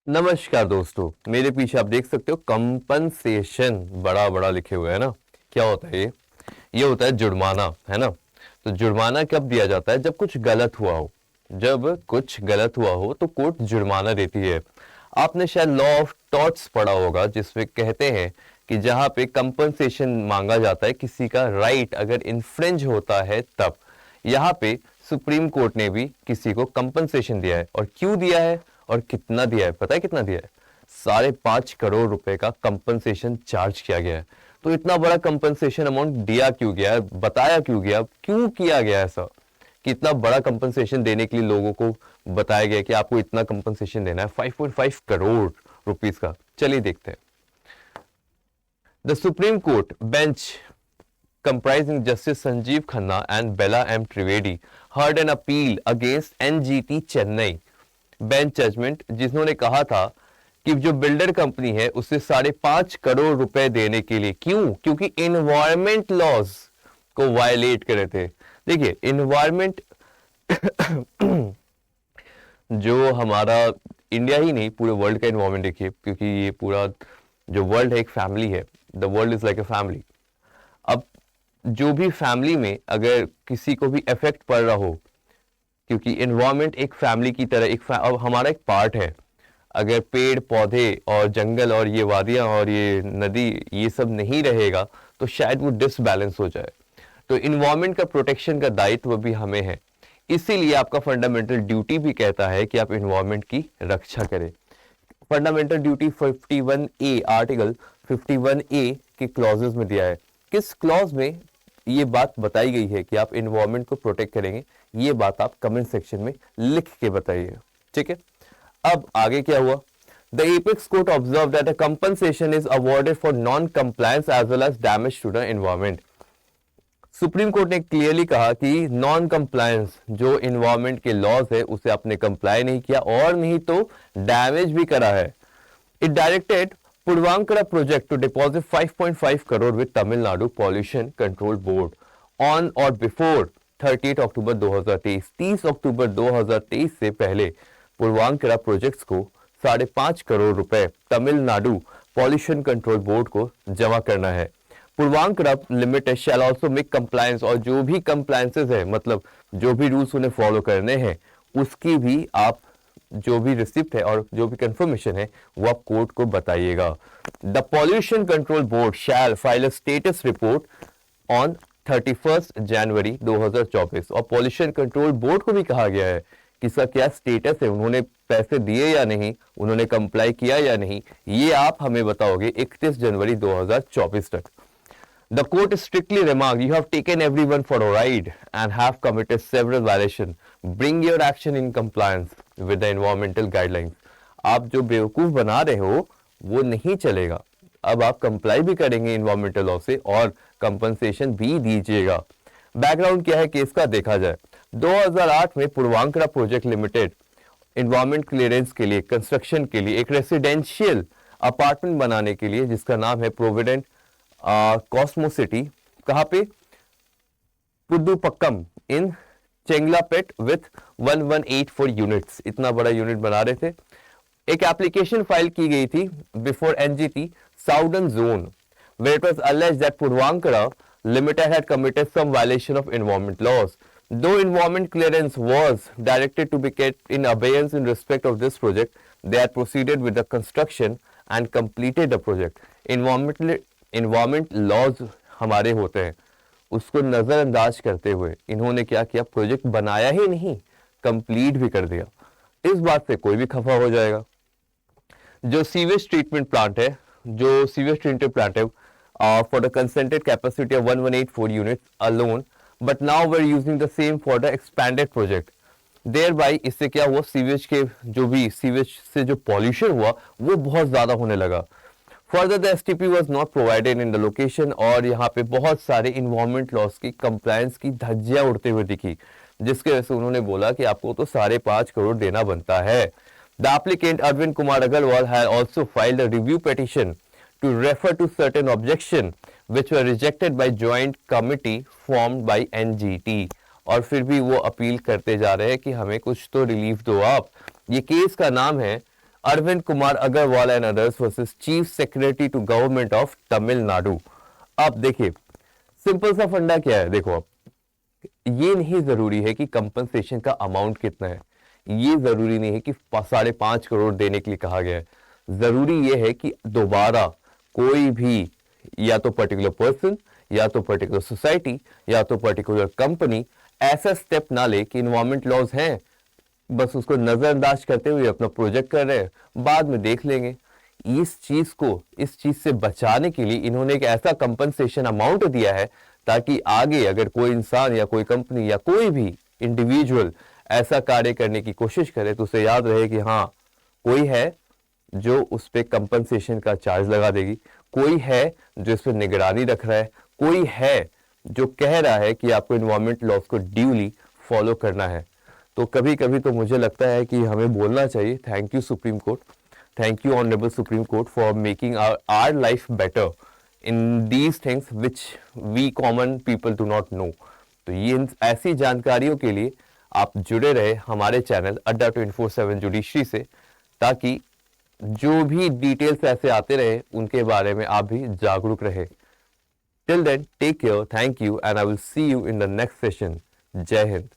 नमस्कार दोस्तों, मेरे पीछे आप देख सकते हो कंपनसेशन बड़ा बड़ा लिखे हुए है ना। क्या होता है ये होता है जुर्माना, है ना। तो जुर्माना कब दिया जाता है? जब कुछ गलत हुआ हो। जब कुछ गलत हुआ हो तो कोर्ट जुर्माना देती है। आपने शायद लॉ ऑफ टॉर्ट्स पढ़ा होगा, जिसमें कहते हैं कि जहां पे कंपनसेशन मांगा जाता है, किसी का राइट अगर इन्फ्रिंज होता है तब। यहाँ पे सुप्रीम कोर्ट ने भी किसी को कंपनसेशन दिया है, और क्यों दिया है और कितना दिया है पता है? कितना दिया है? 5.5 करोड़ रुपए का कंपनसेशन चार्ज किया गया है। तो इतना बड़ा कंपनसेशन अमाउंट दिया क्यों गया है, बताया क्यों गया, क्यों किया गया ऐसा कि इतना बड़ा कंपनसेशन देने के लिए लोगों को बताया गया कि आपको इतना कंपनसेशन देना है 5.5 करोड़ रुपीस का। चलिए देखते हैं। The supreme court bench comprising Justice Sanjeev Khanna and Bella M. Trivedi heard an appeal against NGT Chennai bench judgement, जिन्होंने कहा था कि जो बिल्डर कंपनी है उसे 5.5 करोड़ रुपए देने के लिए। क्यों? क्योंकि इन्वायरमेंट लॉज को वायलेट करे थे। देखिए इन्वायरमेंट जो हमारा इंडिया ही नहीं पूरे वर्ल्ड का इन्वायरमेंट देखिए, क्योंकि ये पूरा जो वर्ल्ड है एक फैमिली है। The world is like a family. अब जो भी फैमिली में अगर किसी को भी इफेक्ट पड़ रहा हो, क्योंकि एनवायरनमेंट एक फैमिली की तरह अब हमारा एक पार्ट है। अगर पेड़ पौधे और जंगल और ये वादियां और ये नदी ये सब नहीं रहेगा तो शायद वो डिसबैलेंस हो जाए। तो इन्वायरमेंट का प्रोटेक्शन का दायित्व भी हमें है। इसीलिए आपका फंडामेंटल ड्यूटी भी कहता है कि आप इन्वायरमेंट की रक्षा करें। Fundamental duty 51A, article 51A के क्लॉजेस में दिया है। किस क्लॉज में ये बात बताई गई है कि आप इन्वायरमेंट को प्रोटेक्ट करेंगे? ये बात आप कमेंट सेक्शन में लिख के बताइए, ठीक है। अब आगे क्या हुआ? The apex court observed that a compensation is awarded for non-compliance as well as damage to the environment. Supreme court ने क्लियरली कहा कि नॉन कंप्लायंस जो इन्वायरमेंट के लॉज है उसे आपने कंप्लाई नहीं किया और नहीं तो डैमेज भी करा है। It directed Purvankara project to deposit 5.5 crore with Tamil Nadu Pollution Control Board on or before 30 अक्टूबर 2023। 30 अक्टूबर 2023 से पहले पूर्वांकरा प्रोजेक्ट्स को 5.5 करोड़ रुपए तमिलनाडु पॉल्यूशन कंट्रोल बोर्ड को जमा करना है। Puravankara limited shall also make compliance, और जो भी कंप्लायंसेस है, मतलब जो भी रूल्स उन्हें फॉलो करने हैं, उसकी भी आप जो भी रिसिप्ट है और जो भी कंफर्मेशन है वो आप कोर्ट को बताइएगा। The pollution control board shall file a status report on 31 January 2024। और पॉल्यूशन कंट्रोल बोर्ड को भी कहा गया है कि इसका क्या स्टेटस है, उन्होंने पैसे दिए या नहीं, उन्होंने कंप्लाई किया या नहीं, ये आप हमें बताओगे 31 जनवरी 2024 तक। The court strictly remarked, you have taken everyone for a ride and have committed several violations. Bring your action in compliance with the environmental guidelines. आप जो बेवकूफ बना रहे हो वो नहीं चलेगा। अब आप कंप्लाई भी करेंगे इन्वायरमेंटल लॉ से और कंपनसेशन भी दीजिएगा। बैकग्राउंड क्या है केस का देखा जाए। 2008 में Puravankara project limited environment clearance के लिए कंस्ट्रक्शन के लिए एक रेसिडेंशियल अपार्टमेंट बनाने के लिए, जिसका नाम है प्रोविडेंट कॉस्मो सिटी, कहाँ पे? पुदुपक्कम इन चेंगलापेट विथ 1184 यूनिट्स। इतना बड़ा यूनिट बना रहे थे। एक एप्लीकेशन फाइल की गई थी before NGT southern zone, where it was alleged that Purvankara Limited had committed some violation of environment laws. Though environment clearance was directed to be kept in abeyance in respect of this project, they had proceeded with the construction and completed the project. Environment laws हमारे होते हैं, उसको नजरअंदाज करते हुए इन्होंने क्या किया? प्रोजेक्ट बनाया ही नहीं, कंप्लीट भी कर दिया। इस बात से कोई भी खफा हो जाएगा। जो सीवेज ट्रीटमेंट प्लांट है, जो सीवेज ट्रीटमेंट प्लांट है for the consented capacity of 1184 units alone, but now we are using the same for the expanded project. Thereby इससे क्या हुआ? सीवेज के जो भी सीवेज से जो पॉल्यूशन हुआ वो बहुत ज्यादा होने लगा। Further the STP was not provided in the location, और यहाँ पे बहुत सारे इन्वायरमेंट लॉस की कंप्लायंस की धज्जियां उड़ते हुए दिखी, जिसके वजह से उन्होंने बोला कि आपको तो 5.5 करोड़ देना बनता है। The applicant Arvind Kumar Agarwal had also filed a review petition to refer to certain objection which were rejected by joint committee formed by NGT। और फिर भी वो अपील करते जा रहे हैं कि हमें कुछ तो रिलीफ दो आप। ये केस का नाम है Arvind Kumar Agarwal and others versus chief secretary to government of Tamil Nadu. अब देखिए सिंपल सा फंडा क्या है, देखो अब ये नहीं जरूरी है कि कंपनसेशन का अमाउंट कितना है, ये जरूरी नहीं है कि 5.5 करोड़ देने के लिए कहा गया है। जरूरी ये है कि दोबारा कोई भी या तो पर्टिकुलर पर्सन या तो पर्टिकुलर सोसाइटी या तो पर्टिकुलर कंपनी ऐसा स्टेप ना ले कि इन्वायरमेंट लॉज हैं, बस उसको नजरअंदाज करते हुए अपना प्रोजेक्ट कर रहे हैं, बाद में देख लेंगे। इस चीज से बचाने के लिए इन्होंने एक ऐसा कंपनसेशन अमाउंट दिया है ताकि आगे अगर कोई इंसान या कोई कंपनी या कोई भी इंडिविजुअल ऐसा कार्य करने की कोशिश करे तो उसे याद रहे कि हाँ कोई है जो उस पे कंपनसेशन का चार्ज लगा देगी, कोई है जो इस पर निगरानी रख रहा है, कोई है जो कह रहा है कि आपको इन्वायरमेंट लॉज को ड्यूली फॉलो करना है। तो कभी कभी तो मुझे लगता है कि हमें बोलना चाहिए thank you Supreme Court, thank you honourable Supreme Court for making our life better in these things which we common people do not know. तो ये ऐसी जानकारियों के लिए आप जुड़े रहे हमारे चैनल अड्डा 24/7 जुडिशरी से, ताकि जो भी डिटेल्स ऐसे आते रहे उनके बारे में आप भी जागरूक रहे। Till then take care, thank you and I will see you in the next session. जय हिंद।